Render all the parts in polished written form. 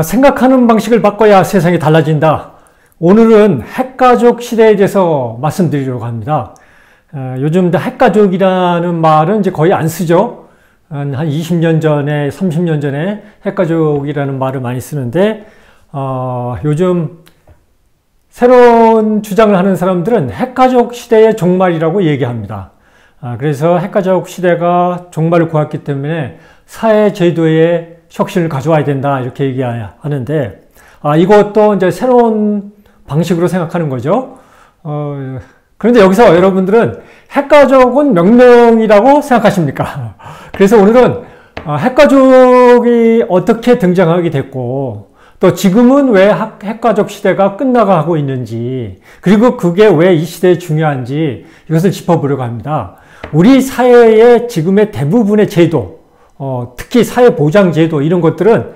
생각하는 방식을 바꿔야 세상이 달라진다. 오늘은 핵가족 시대에 대해서 말씀드리려고 합니다. 요즘 핵가족이라는 말은 이제 거의 안 쓰죠. 한 20년 전에, 30년 전에 핵가족이라는 말을 많이 쓰는데, 요즘 새로운 주장을 하는 사람들은 핵가족 시대의 종말이라고 얘기합니다. 그래서 핵가족 시대가 종말을 고았기 때문에 사회 제도에 혁신을 가져와야 된다, 이렇게 얘기하는데, 이것도 이제 새로운 방식으로 생각하는 거죠. 그런데 여기서 여러분들은 핵가족은 명령이라고 생각하십니까? 그래서 오늘은 핵가족이 어떻게 등장하게 됐고, 또 지금은 왜 핵가족 시대가 끝나가고 있는지, 그리고 그게 왜 이 시대에 중요한지 이것을 짚어보려고 합니다. 우리 사회의 지금의 대부분의 제도, 특히 사회보장제도 이런 것들은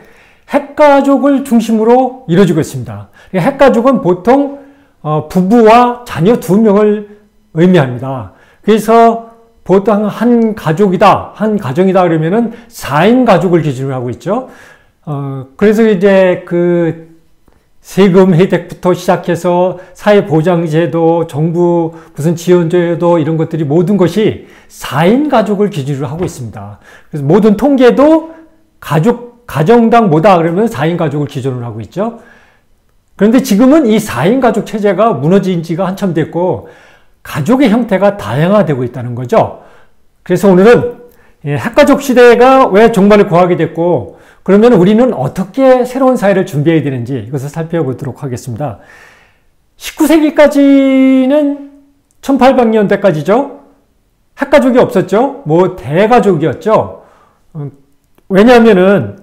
핵가족을 중심으로 이루어지고 있습니다. 핵가족은 보통 부부와 자녀 2명을 의미합니다. 그래서 보통 한 가족이다, 한 가정이다 그러면은 4인 가족을 기준으로 하고 있죠. 그래서 이제 그 세금 혜택부터 시작해서 사회보장제도, 정부 무슨 지원제도 이런 것들이 모든 것이 4인 가족을 기준으로 하고 있습니다. 그래서 모든 통계도 가정당 뭐다 그러면 4인 가족을 기준으로 하고 있죠. 그런데 지금은 이 4인 가족 체제가 무너진 지가 한참 됐고, 가족의 형태가 다양화되고 있다는 거죠. 그래서 오늘은 핵가족 시대가 왜 종말을 고하게 됐고, 그러면 우리는 어떻게 새로운 사회를 준비해야 되는지 이것을 살펴보도록 하겠습니다. 19세기까지는 1800년대까지죠. 핵가족이 없었죠. 대가족이었죠. 왜냐하면은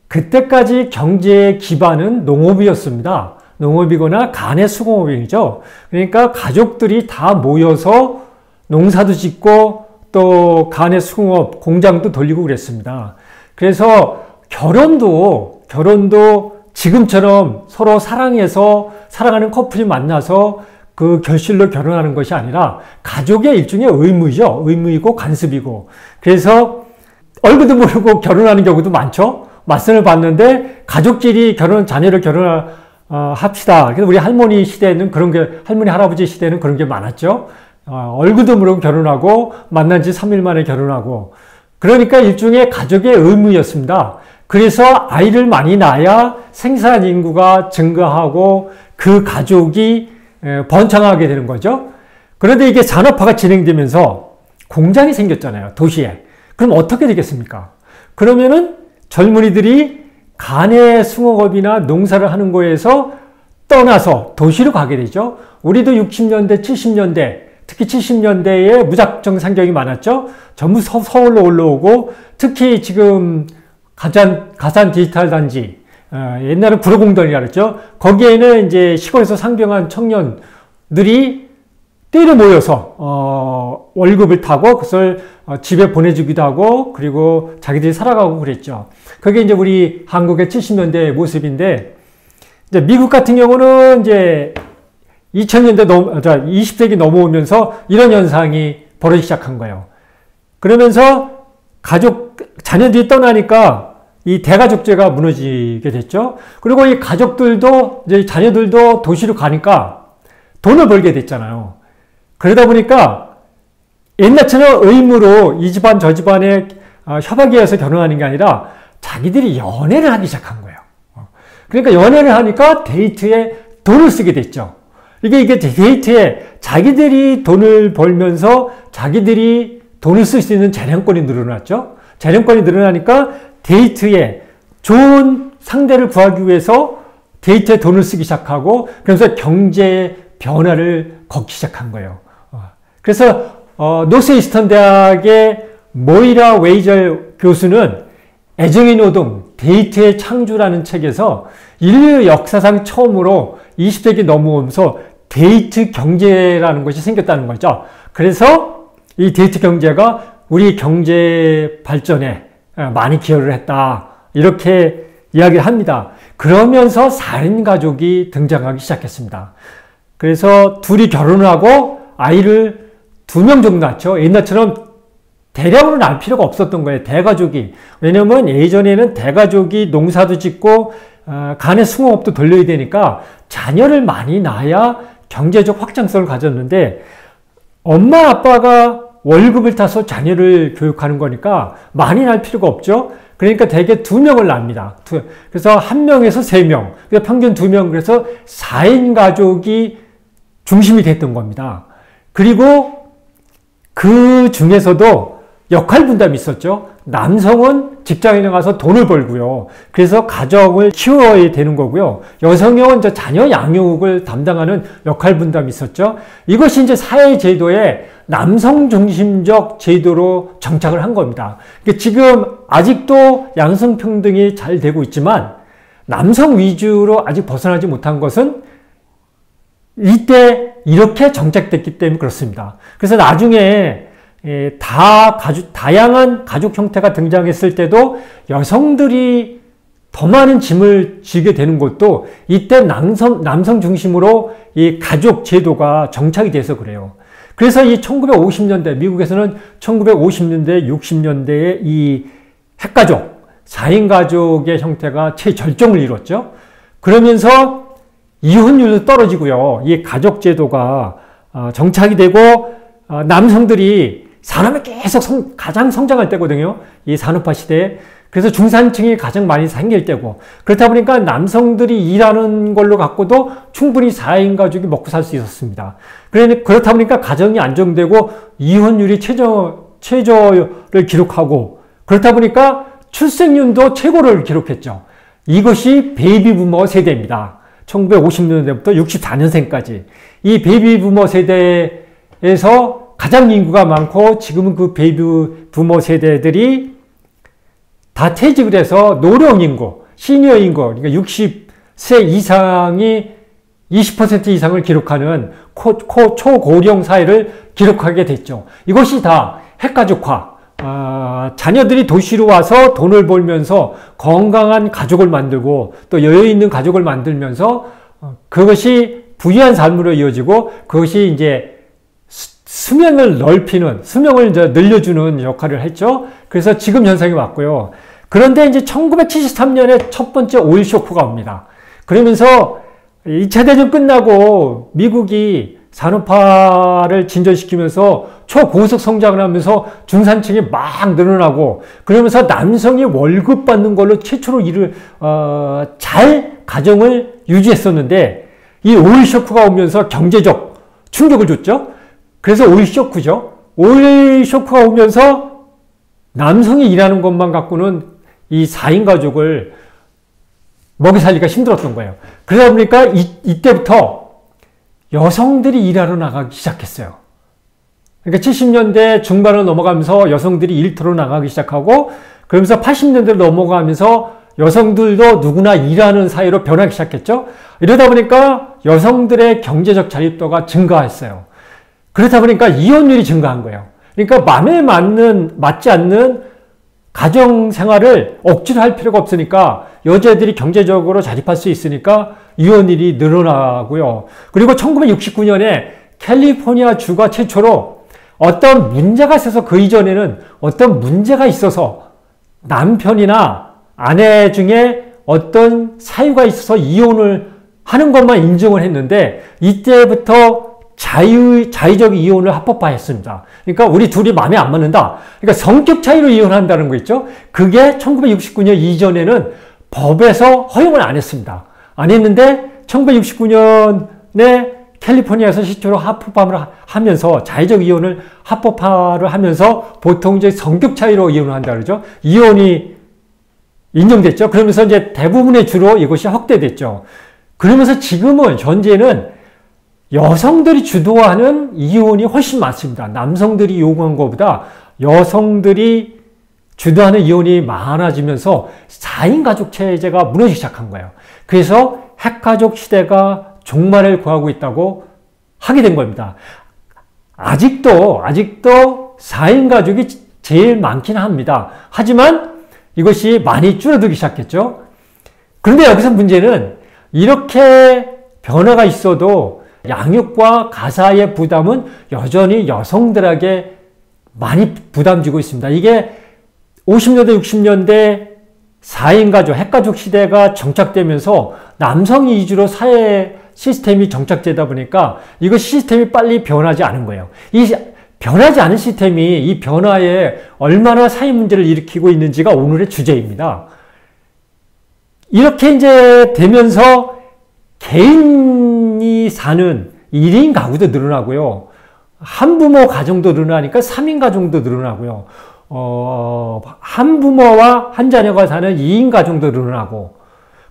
그때까지 경제의 기반은 농업이었습니다. 농업이거나 간의 수공업이죠. 그러니까 가족들이 다 모여서 농사도 짓고 또 간의 수공업, 공장도 돌리고 그랬습니다. 그래서 결혼도 지금처럼 서로 사랑해서 사랑하는 커플이 만나서 그 결실로 결혼하는 것이 아니라 가족의 일종의 의무이죠. 의무이고 간습이고. 그래서 얼굴도 모르고 결혼하는 경우도 많죠. 맞선을 봤는데 가족끼리 자녀를 합시다. 그래서 우리 할머니 시대에는 할머니, 할아버지 시대에는 그런 게 많았죠. 얼굴도 모르고 결혼하고 만난 지 3일 만에 결혼하고. 그러니까 일종의 가족의 의무였습니다. 그래서 아이를 많이 낳아야 생산 인구가 증가하고 그 가족이 번창하게 되는 거죠. 그런데 이게 산업화가 진행되면서 공장이 생겼잖아요. 도시에. 그럼 어떻게 되겠습니까? 그러면은 젊은이들이 간의 수공업이나 농사를 하는 거에서 떠나서 도시로 가게 되죠. 우리도 60년대, 70년대, 특히 70년대에 무작정 상경이 많았죠. 전부 서울로 올라오고, 특히 지금 가산 디지털 단지, 옛날은 구로공단이라 그랬죠. 거기에는 이제 시골에서 상경한 청년들이 떼로 모여서 월급을 타고 그것을 집에 보내주기도 하고, 그리고 자기들이 살아가고 그랬죠. 그게 이제 우리 한국의 70년대 모습인데, 이제 미국 같은 경우는 이제 20세기 넘어오면서 이런 현상이 벌어지기 시작한 거예요. 그러면서 자녀들이 떠나니까 이 대가족제가 무너지게 됐죠. 그리고 이 가족들도, 이제 자녀들도 도시로 가니까 돈을 벌게 됐잖아요. 그러다 보니까 옛날처럼 의무로 이 집안 저 집안에 협약에 의해서 결혼하는 게 아니라 자기들이 연애를 하기 시작한 거예요. 그러니까 연애를 하니까 데이트에 돈을 쓰게 됐죠. 이게 데이트에 자기들이 돈을 벌면서 자기들이 돈을 쓸 수 있는 재량권이 늘어났죠. 재량권이 늘어나니까 데이트에 좋은 상대를 구하기 위해서 데이트에 돈을 쓰기 시작하고, 그래서 경제 변화를 걷기 시작한 거예요. 그래서 노스이스턴 대학의 모이라 웨이절 교수는 애정의 노동, 데이트의 창조라는 책에서 인류 역사상 처음으로 20세기 넘어오면서 데이트 경제라는 것이 생겼다는 거죠. 그래서 이 데이트 경제가 우리 경제 발전에 많이 기여를 했다, 이렇게 이야기를 합니다. 그러면서 4인 가족이 등장하기 시작했습니다. 그래서 둘이 결혼을 하고 아이를 2명 정도 낳죠. 옛날처럼 대량으로 낳을 필요가 없었던 거예요. 대가족이. 왜냐면 예전에는 대가족이 농사도 짓고 간의 수공업도 돌려야 되니까 자녀를 많이 낳아야 경제적 확장성을 가졌는데 엄마 아빠가 월급을 타서 자녀를 교육하는 거니까 많이 낳을 필요가 없죠. 그러니까 대개 2명을 낳습니다. 그래서 1명에서 3명, 평균 2명, 그래서 4인 가족이 중심이 됐던 겁니다. 그리고 그 중에서도 역할 분담이 있었죠. 남성은 직장에 나가서 돈을 벌고요. 그래서 가정을 키워야 되는 거고요. 여성은 이제 자녀 양육을 담당하는 역할 분담이 있었죠. 이것이 이제 사회 제도의 남성 중심적 제도로 정착을 한 겁니다. 그러니까 지금 아직도 양성평등이 잘 되고 있지만 남성 위주로 아직 벗어나지 못한 것은 이때 이렇게 정착됐기 때문에 그렇습니다. 그래서 나중에 다양한 가족 형태가 등장했을 때도 여성들이 더 많은 짐을 지게 되는 것도 이때 남성 중심으로 이 가족 제도가 정착이 돼서 그래요. 그래서 이 1950년대, 미국에서는 1950년대, 60년대에 이 핵가족, 4인 가족의 형태가 최절정을 이뤘죠. 그러면서 이혼율도 떨어지고요. 이 가족 제도가 정착이 되고 남성들이 산업이 계속 가장 성장할 때거든요. 이 산업화 시대에. 그래서 중산층이 가장 많이 생길 때고 그렇다 보니까 남성들이 일하는 걸로 갖고도 충분히 4인 가족이 먹고 살 수 있었습니다. 그렇다 보니까 가정이 안정되고 이혼율이 최저를 기록하고 그렇다 보니까 출생률도 최고를 기록했죠. 이것이 베이비 부머 세대입니다. 1950년대부터 64년생까지. 이 베이비 부머 세대에서 가장 인구가 많고 지금은 그 베이비 부머 세대들이 다 퇴직을 해서 노령 인구, 시니어 인구, 그러니까 60세 이상이 20% 이상을 기록하는 초고령 사회를 기록하게 됐죠. 이것이 다 핵가족화, 자녀들이 도시로 와서 돈을 벌면서 건강한 가족을 만들고 또 여유 있는 가족을 만들면서 그것이 부유한 삶으로 이어지고 그것이 이제 수명을 넓히는, 수명을 이제 늘려주는 역할을 했죠. 그래서 지금 현상이 왔고요. 그런데 이제 1973년에 첫 번째 오일 쇼크가 옵니다. 그러면서 2차 대전 끝나고 미국이 산업화를 진전시키면서 초고속 성장을 하면서 중산층이 막 늘어나고 그러면서 남성이 월급 받는 걸로 최초로 잘 가정을 유지했었는데 이 오일 쇼크가 오면서 경제적 충격을 줬죠. 그래서 오일 쇼크죠. 오일 쇼크가 오면서 남성이 일하는 것만 갖고는 이 4인 가족을 먹이 살기가 힘들었던 거예요. 그러다 보니까 이때부터 여성들이 일하러 나가기 시작했어요. 그러니까 70년대 중반을 넘어가면서 여성들이 일터로 나가기 시작하고 그러면서 80년대로 넘어가면서 여성들도 누구나 일하는 사회로 변하기 시작했죠. 이러다 보니까 여성들의 경제적 자립도가 증가했어요. 그러다 보니까 이혼율이 증가한 거예요. 그러니까 마음에 맞지 않는 가정 생활을 억지로 할 필요가 없으니까 여자들이 경제적으로 자립할 수 있으니까 이혼율이 늘어나고요. 그리고 1969년에 캘리포니아 주가 최초로 어떤 문제가 있어서 그 이전에는 어떤 문제가 있어서 남편이나 아내 중에 어떤 사유가 있어서 이혼을 하는 것만 인정을 했는데 이때부터 자의적 이혼을 합법화했습니다. 그러니까 우리 둘이 마음에 안 맞는다. 그러니까 성격 차이로 이혼한다는 거 있죠. 그게 1969년 이전에는 법에서 허용을 안 했습니다. 안 했는데 1969년에 캘리포니아에서 시초로 합법화를 하면서 자의적 이혼을 합법화를 하면서 보통 이제 성격 차이로 이혼을 한다 그러죠. 이혼이 인정됐죠. 그러면서 이제 대부분의 주로 이것이 확대됐죠. 그러면서 지금은 현재는 여성들이 주도하는 이혼이 훨씬 많습니다. 남성들이 요구한 것보다 여성들이 주도하는 이혼이 많아지면서 4인 가족 체제가 무너지기 시작한 거예요. 그래서 핵가족 시대가 종말을 구하고 있다고 하게 된 겁니다. 아직도 4인 가족이 제일 많긴 합니다. 하지만 이것이 많이 줄어들기 시작했죠. 그런데 여기서 문제는 이렇게 변화가 있어도 양육과 가사의 부담은 여전히 여성들에게 많이 부담지고 있습니다. 이게 50년대, 60년대 4인 가족, 핵가족 시대가 정착되면서 남성 위주로 사회 시스템이 정착되다 보니까 이거 시스템이 빨리 변하지 않은 거예요. 이 변하지 않은 시스템이 이 변화에 얼마나 사회 문제를 일으키고 있는지가 오늘의 주제입니다. 이렇게 이제 되면서 개인이 사는 1인 가구도 늘어나고요. 한부모 가정도 늘어나니까 3인 가정도 늘어나고요. 한부모와 한 자녀가 사는 2인 가정도 늘어나고,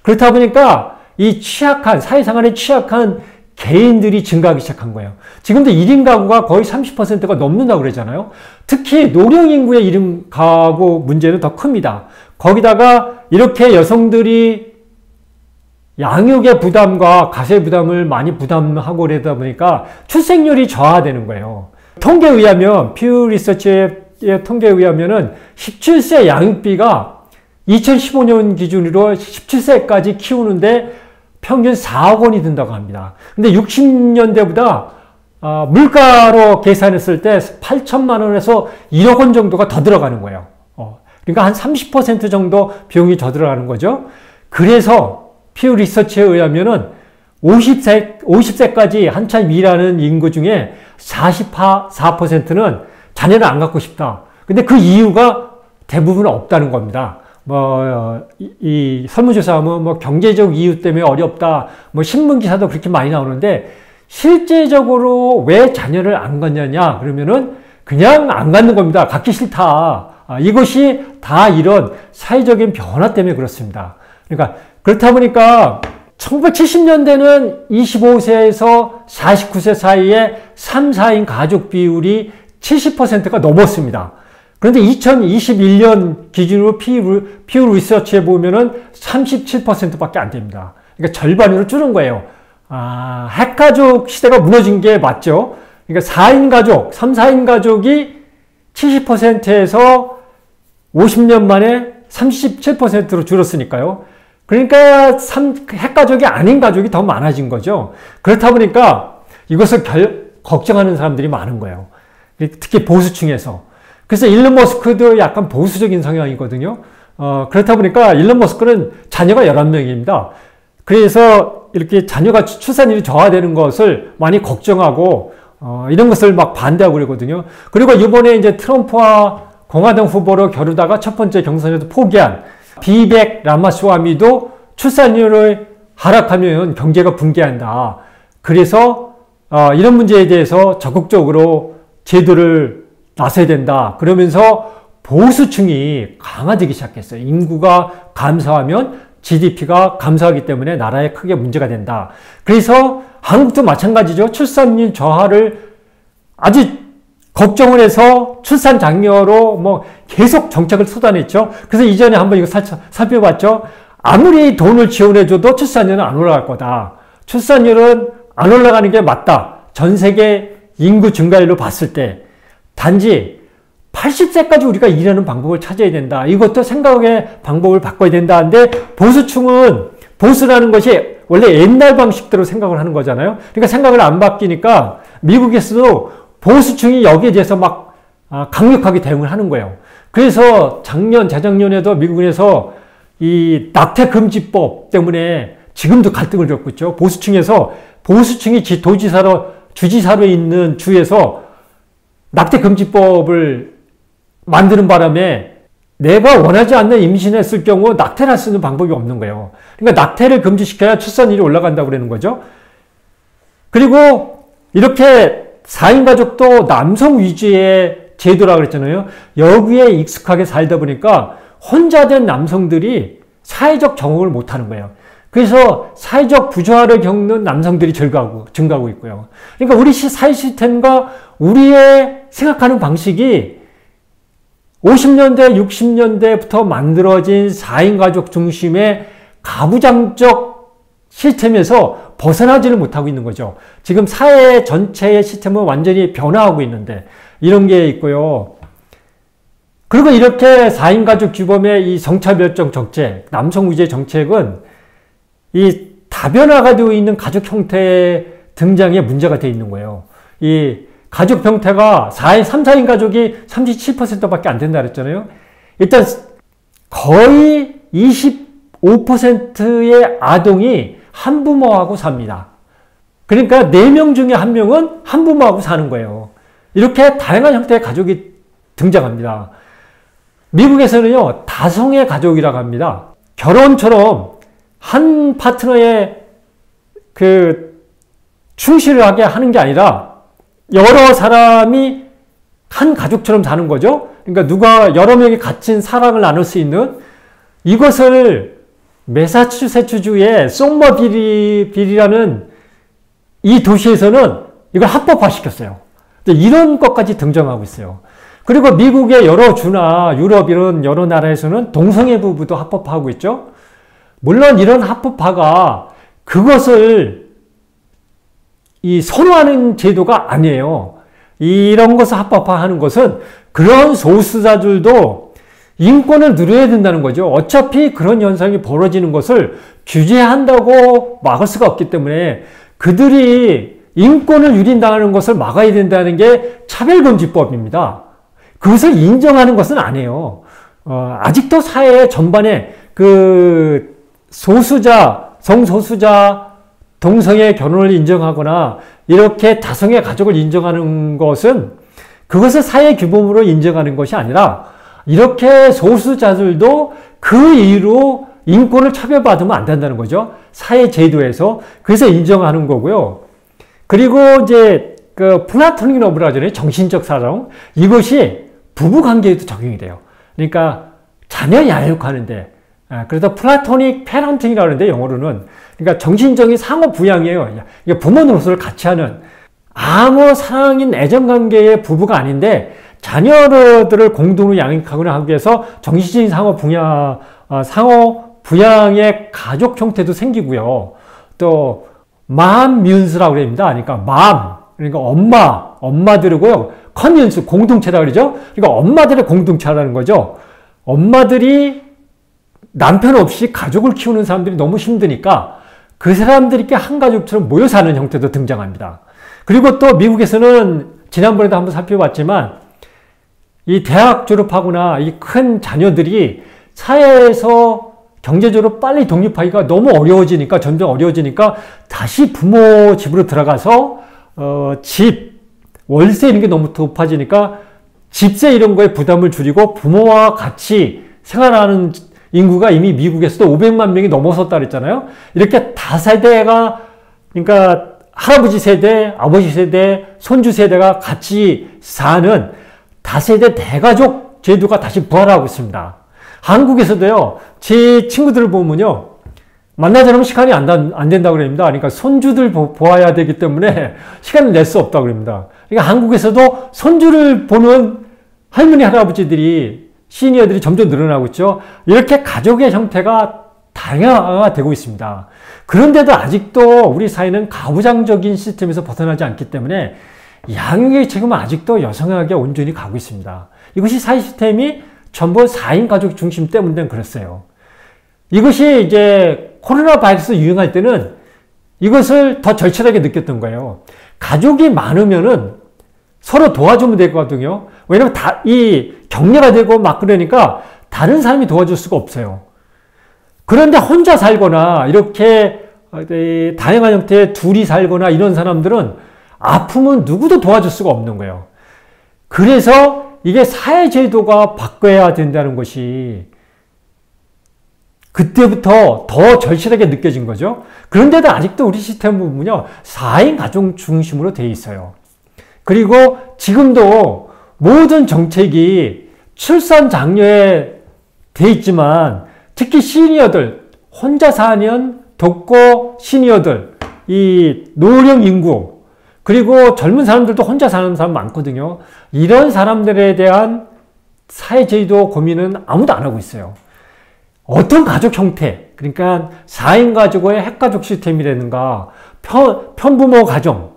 그렇다 보니까 이 사회생활에 취약한 개인들이 증가하기 시작한 거예요. 지금도 1인 가구가 거의 30%가 넘는다고 그러잖아요. 특히 노령 인구의 1인 가구 문제는 더 큽니다. 거기다가 이렇게 여성들이 양육의 부담과 가세 부담을 많이 부담하고 그러다 보니까 출생률이 저하되는 거예요. 통계에 의하면, 퓨 리서치의 통계에 의하면은 17세 양육비가 2015년 기준으로 17세까지 키우는데 평균 4억 원이 든다고 합니다. 근데 60년대보다 물가로 계산했을 때 8천만 원에서 1억 원 정도가 더 들어가는 거예요. 그러니까 한 30% 정도 비용이 더 들어가는 거죠. 그래서 퓨 리서치에 의하면은 50세까지 한참 일하는 인구 중에 44%는 자녀를 안 갖고 싶다. 근데 그 이유가 대부분 없다는 겁니다. 이 설문조사하면 경제적 이유 때문에 어렵다. 신문기사도 그렇게 많이 나오는데, 실제적으로 왜 자녀를 안 갖냐냐? 그러면은 그냥 안 갖는 겁니다. 갖기 싫다. 이것이 다 이런 사회적인 변화 때문에 그렇습니다. 그러니까 그렇다 보니까 1970년대는 25세에서 49세 사이에 3, 4인 가족 비율이 70%가 넘었습니다. 그런데 2021년 기준으로 퓨 리서치에 보면은 37%밖에 안 됩니다. 그러니까 절반으로 줄은 거예요. 핵가족 시대가 무너진 게 맞죠? 그러니까 4인 가족, 3, 4인 가족이 70%에서 50년 만에 37%로 줄었으니까요. 그러니까 핵가족이 아닌 가족이 더 많아진 거죠. 그렇다 보니까 이것을 걱정하는 사람들이 많은 거예요. 특히 보수층에서. 그래서 일론 머스크도 약간 보수적인 성향이거든요. 그렇다 보니까 일론 머스크는 자녀가 11명입니다. 그래서 이렇게 자녀가 출산율이 저하되는 것을 많이 걱정하고, 이런 것을 막 반대하고 그러거든요. 그리고 이번에 이제 트럼프와 공화당 후보로 겨루다가 첫 번째 경선에도 포기한 비백 라마스와미도 출산율을 하락하면 경제가 붕괴한다. 그래서 이런 문제에 대해서 적극적으로 제도를 나서야 된다. 그러면서 보수층이 강화되기 시작했어요. 인구가 감소하면 GDP가 감소하기 때문에 나라에 크게 문제가 된다. 그래서 한국도 마찬가지죠. 출산율 저하를 아주 걱정을 해서 출산 장려로 계속 정책을 쏟아냈죠. 그래서 이전에 한번 이거 살펴봤죠. 아무리 돈을 지원해줘도 출산율은 안 올라갈 거다. 출산율은 안 올라가는 게 맞다. 전 세계 인구 증가율로 봤을 때. 단지 80세까지 우리가 일하는 방법을 찾아야 된다. 이것도 생각의 방법을 바꿔야 된다. 근데 보수층은 보수라는 것이 원래 옛날 방식대로 생각을 하는 거잖아요. 그러니까 생각을 안 바뀌니까 미국에서도 보수층이 여기에 대해서 막 강력하게 대응을 하는 거예요. 그래서 재작년에도 미국에서 이 낙태금지법 때문에 지금도 갈등을 겪고 있죠. 보수층이 주지사로 있는 주에서 낙태금지법을 만드는 바람에 내가 원하지 않는 임신했을 경우 낙태를 할 수 있는 방법이 없는 거예요. 그러니까 낙태를 금지시켜야 출산율이 올라간다고 그러는 거죠. 그리고 이렇게 4인 가족도 남성 위주의 제도라고 그랬잖아요. 여기에 익숙하게 살다 보니까 혼자 된 남성들이 사회적 적응을 못하는 거예요. 그래서 사회적 부조화를 겪는 남성들이 증가하고 있고요. 그러니까 우리 사회 시스템과 우리의 생각하는 방식이 50년대, 60년대부터 만들어진 4인 가족 중심의 가부장적 시스템에서 벗어나지를 못하고 있는 거죠. 지금 사회 전체의 시스템은 완전히 변화하고 있는데 이런 게 있고요. 그리고 이렇게 4인 가족 규범의 이 성차별적 정책, 남성 위주의 정책은 이 다변화가 되어 있는 가족 형태의 등장에 문제가 되어 있는 거예요. 이 가족 형태가 3, 4인 가족이 37%밖에 안 된다 그랬잖아요. 일단 거의 25%의 아동이 한부모하고 삽니다. 그러니까 4명 중에 1명은 한부모하고 사는 거예요. 이렇게 다양한 형태의 가족이 등장합니다. 미국에서는요, 다성의 가족이라고 합니다. 결혼처럼 한 파트너의 충실을 하게 하는 게 아니라 여러 사람이 한 가족처럼 사는 거죠. 그러니까 누가 여러 명이 같이 사랑을 나눌 수 있는 이것을 매사추세츠주의 소머빌이라는 이 도시에서는 이걸 합법화 시켰어요. 이런 것까지 등장하고 있어요. 그리고 미국의 여러 주나 유럽 이런 여러 나라에서는 동성애 부부도 합법화하고 있죠. 물론 이런 합법화가 그것을 선호하는 제도가 아니에요. 이런 것을 합법화하는 것은 그런 소수자들도 인권을 누려야 된다는 거죠. 어차피 그런 현상이 벌어지는 것을 규제한다고 막을 수가 없기 때문에 그들이 인권을 유린당하는 것을 막아야 된다는 게 차별금지법입니다. 그것을 인정하는 것은 아니에요. 아직도 사회 전반에 성소수자, 동성애 결혼을 인정하거나 이렇게 다성애 가족을 인정하는 것은 그것을 사회 규범으로 인정하는 것이 아니라 이렇게 소수자들도 그 이유로 인권을 차별받으면 안 된다는 거죠. 사회 제도에서. 그래서 인정하는 거고요. 그리고 이제 플라토닉 러브라고 하잖아요. 정신적 사랑. 이것이 부부 관계에도 적용이 돼요. 그러니까 자녀 양육하는데 그래서 플라토닉 패런팅이라고 하는데 영어로는 그러니까 정신적인 상호 부양이에요. 부모 노릇을 같이 하는 아무 사랑인 애정 관계의 부부가 아닌데 자녀들을 공동으로 양육하거나 하기 위해서 정신적인 상호 부양의 가족 형태도 생기고요. 또 맘뮤즈라고 합니다. 그러니까 그러니까 엄마들이고요. 커뮤니티 공동체라고 그러죠. 그러니까 엄마들의 공동체라는 거죠. 엄마들이 남편 없이 가족을 키우는 사람들이 너무 힘드니까 그 사람들이 한 가족처럼 모여 사는 형태도 등장합니다. 그리고 또 미국에서는 지난번에도 한번 살펴봤지만 이 대학 졸업하거나 이 큰 자녀들이 사회에서 경제적으로 빨리 독립하기가 너무 어려워지니까 점점 어려워지니까 다시 부모 집으로 들어가서 월세 이런 게 너무 높아지니까 집세 이런 거에 부담을 줄이고 부모와 같이 생활하는 인구가 이미 미국에서도 500만 명이 넘어섰다 그랬잖아요. 이렇게 다세대가 그러니까 할아버지 세대, 아버지 세대, 손주 세대가 같이 사는 다세대 대가족 제도가 다시 부활하고 있습니다. 한국에서도요. 제 친구들을 보면요. 만나자면 시간이 안 된다고 그럽니다. 그러니까 손주들 보아야 되기 때문에 시간을 낼 수 없다고 그럽니다. 그러니까 한국에서도 손주를 보는 할머니, 할아버지들이 시니어들이 점점 늘어나고 있죠. 이렇게 가족의 형태가 다양화되고 있습니다. 그런데도 아직도 우리 사회는 가부장적인 시스템에서 벗어나지 않기 때문에 양육의 책임은 아직도 여성에게 온전히 가고 있습니다. 이것이 사회 시스템이 전부 4인 가족 중심 때문에 그랬어요. 이것이 이제 코로나 바이러스 유행할 때는 이것을 더 절실하게 느꼈던 거예요. 가족이 많으면은 서로 도와주면 되거든요. 왜냐면 이 격려가 되고 막 그러니까 다른 사람이 도와줄 수가 없어요. 그런데 혼자 살거나 이렇게 다양한 형태의 둘이 살거나 이런 사람들은 아프면 누구도 도와줄 수가 없는 거예요. 그래서 이게 사회제도가 바꿔야 된다는 것이 그때부터 더 절실하게 느껴진 거죠. 그런데도 아직도 우리 시스템 보면요. 4인 가족 중심으로 되어 있어요. 그리고 지금도 모든 정책이 출산 장려에 되어 있지만 특히 시니어들, 혼자 사는 독거 시니어들, 이 노령 인구, 그리고 젊은 사람들도 혼자 사는 사람 많거든요. 이런 사람들에 대한 사회제도 고민은 아무도 안 하고 있어요. 어떤 가족 형태, 그러니까 4인 가족의 핵가족 시스템이라든가 편부모 가정,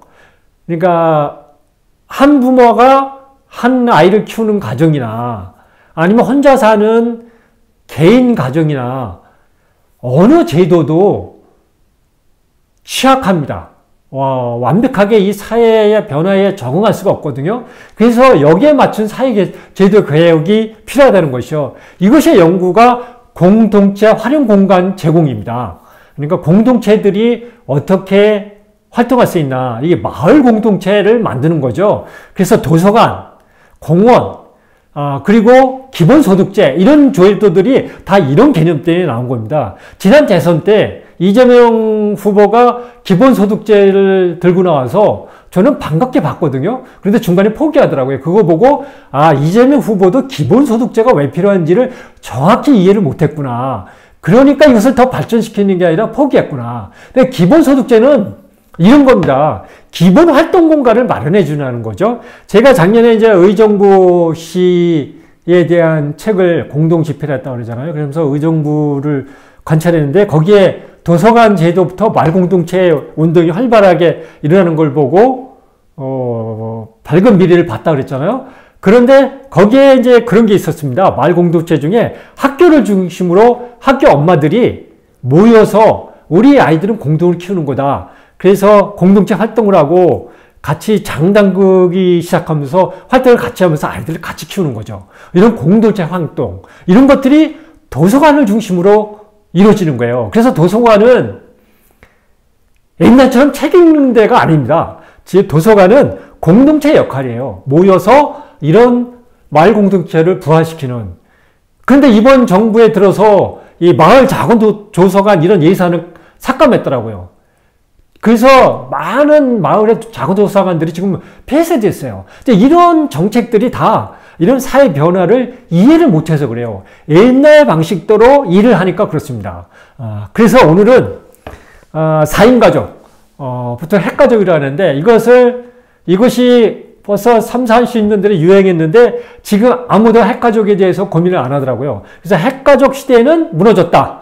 그러니까 한 부모가 한 아이를 키우는 가정이나 아니면 혼자 사는 개인 가정이나 어느 제도도 취약합니다. 완벽하게 이 사회의 변화에 적응할 수가 없거든요. 그래서 여기에 맞춘 사회 제도 개혁이 필요하다는 것이죠. 이것이 연구가 공동체 활용 공간 제공입니다. 그러니까 공동체들이 어떻게 활동할 수 있나, 이게 마을 공동체를 만드는 거죠. 그래서 도서관, 공원, 그리고 기본소득제, 이런 조례도들이 다 이런 개념 때문에 나온 겁니다. 지난 대선 때 이재명 후보가 기본소득제를 들고 나와서 저는 반갑게 봤거든요. 그런데 중간에 포기하더라고요. 그거 보고 이재명 후보도 기본소득제가 왜 필요한지를 정확히 이해를 못했구나. 그러니까 이것을 더 발전시키는 게 아니라 포기했구나. 근데 기본소득제는 이런 겁니다. 기본 활동 공간을 마련해 주는 거죠. 제가 작년에 이제 의정부 시에 대한 책을 공동 집필을 했다고 그러잖아요. 그러면서 의정부를 관찰했는데 거기에 도서관 제도부터 마을 공동체 운동이 활발하게 일어나는 걸 보고 밝은 미래를 봤다 그랬잖아요. 그런데 거기에 이제 그런 게 있었습니다. 마을 공동체 중에 학교를 중심으로 학교 엄마들이 모여서 우리 아이들은 공동을 키우는 거다. 그래서 공동체 활동을 하고 같이 장 담그기 시작하면서 활동을 같이 하면서 아이들을 같이 키우는 거죠. 이런 공동체 활동, 이런 것들이 도서관을 중심으로 이루어지는 거예요. 그래서 도서관은 옛날처럼 책 읽는 데가 아닙니다. 도서관은 공동체 역할이에요. 모여서 이런 마을 공동체를 부활시키는. 그런데 이번 정부에 들어서 이 마을 작은 도서관 이런 예산을 삭감했더라고요. 그래서 많은 마을의 작은 도서관들이 지금 폐쇄됐어요. 이런 정책들이 다 이런 사회 변화를 이해를 못해서 그래요. 옛날 방식대로 일을 하니까 그렇습니다. 그래서 오늘은 4인 가족, 보통 핵가족이라고 하는데 이것이 벌써 3, 40년들에 유행했는데 지금 아무도 핵가족에 대해서 고민을 안 하더라고요. 그래서 핵가족 시대에는 무너졌다.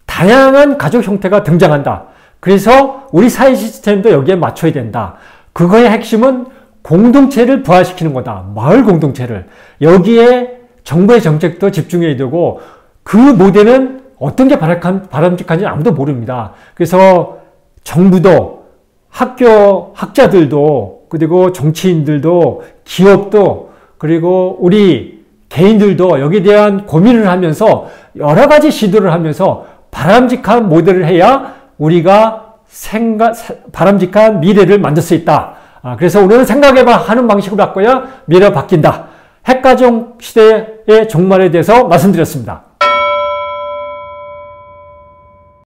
다양한 가족 형태가 등장한다. 그래서 우리 사회 시스템도 여기에 맞춰야 된다. 그거의 핵심은 공동체를 부활시키는 거다. 마을 공동체를. 여기에 정부의 정책도 집중해야 되고 그 모델은 어떤 게 바람직한지 아무도 모릅니다. 그래서 정부도 학교 학자들도 그리고 정치인들도 기업도 그리고 우리 개인들도 여기에 대한 고민을 하면서 여러 가지 시도를 하면서 바람직한 모델을 해야 우리가 바람직한 미래를 만들 수 있다. 그래서 오늘은 생각해봐 하는 방식으로 바꿔야 미래가 바뀐다. 핵가족 시대의 종말에 대해서 말씀드렸습니다.